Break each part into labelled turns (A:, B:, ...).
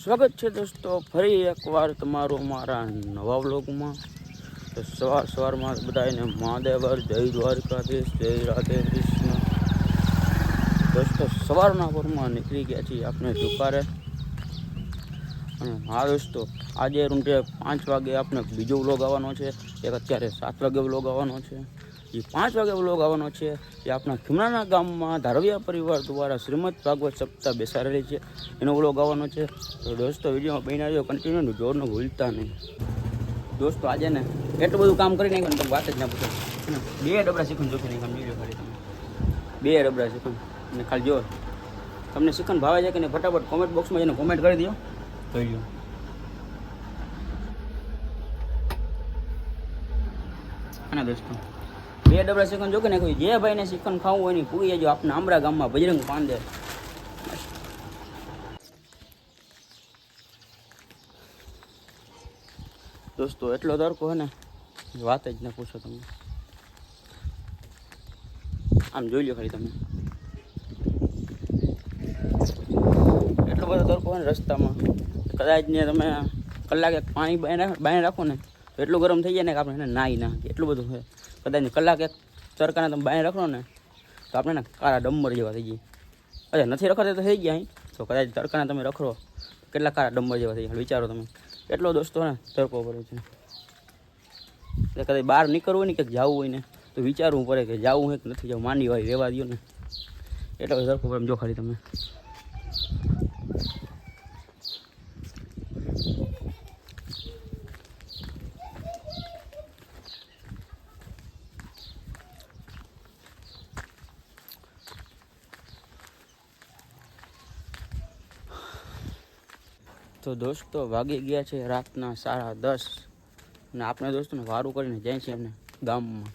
A: સ્વાગત છે દોસ્તો ફરી એકવાર તમારું મારા નવા વ્લોગમાં। તો સવારમાં બધાને મહાદેવર જય દ્વારકાધીશ જય રાધે કૃષ્ણ। દોસ્તો સવારના પરમાં નીકળી ગયા છીએ આપણે દુકારે। અને હા દોસ્તો આજે રૂંઢે 5 વાગે આપણે બીજો વ્લોગ આવવાનો છે। એક અત્યારે 7 વાગે વ્લોગ આવવાનો છે। એ 5 વાગે વ્લોગ આવવાનો છે એ આપણા ખીમણાના ગામમાં ધારવિયા પરિવાર દ્વારા શ્રીમદ ભાગવત સપ્તાહ બેસાડેલી છે એનો વ્લોગ આવવાનો છે। તો દોસ્તો વિડીયોમાં બન્યા રહ્યો કન્ટિન્યુ, જોરનું ભૂલતા નહીં। દોસ્તો આજે ને એટલું બધું કામ કરી નાખ્યું તમે વાત જ ના પૂછો। 2 ડબરા શ્રીખંડ જોખી નાખ્યા જોઈ લો ખાલી તમે 2 ડબરા શ્રીખંડ। અને ખાલી જો તમને શ્રીખંડ ભાવે છે કે નહીં ફટાફટ કોમેન્ટ બોક્સમાં જઈને કોમેન્ટ કરી દો જોઈ લો। અને દોસ્તો 2 ડબરા શ્રીખંડ જોખી નાખ્યું। જે ભાઈને શ્રીખંડ ખાવું હોય એની પૂરી જજો આપણા આમરા ગામમાં બજરંગ પાંદે। દોસ્તો એટલો તડકો હે ને વાત જ ના પૂછો તમે। આમ જોઈ લો ખાલી તમે એટલો બધો તડકો હોય ને રસ્તામાં કદાચ ને તમે કલાકે પાણી બાય રાખો ને તો એટલું ગરમ થઈ જાય ને કે આપણે એને નાહી ના એટલું બધું છે। કદાચ કલાક એક તડકાને તમે બાય રાખો ને તો આપણે ને કાળા ડમ્બર જેવા થઈ જાય। અરે નથી રખાતા તો થઈ ગયા અહીં તો કદાચ તડકાને તમે રખડો કેટલા કાળા ડમ્બર જેવા થઈ જાય વિચારો તમે। એટલો દોસ્તો ને તડકો પડે છે એટલે કદાચ બહાર નીકળવું હોય ને કંઈક જવું હોય ને તો વિચારવું પડે કે જવું હોય કે નથી જવું। માંડી વાળી રહેવા દો ને એટલો તડકો પડે જો ખાલી તમે। તો દોસ્તો વાગી ગયા છે રાતના 10:30 અને આપણે દોસ્તોને વારું કરીને જાય છે એમને ગામમાં।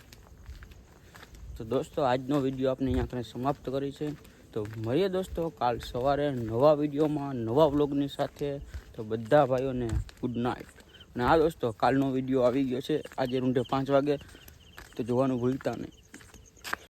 A: તો દોસ્તો આજનો વિડીયો આપણે અહીંયા આપણે સમાપ્ત કરી છે। તો મળીએ દોસ્તો કાલ સવારે નવા વિડીયોમાં નવા વ્લોગની સાથે। તો બધા ભાઈઓને ગુડ નાઇટ। અને આ દોસ્તો કાલનો વિડીયો આવી ગયો છે આજે રૂંઢે 5 વાગે તો જોવાનું ભૂલતા નહીં।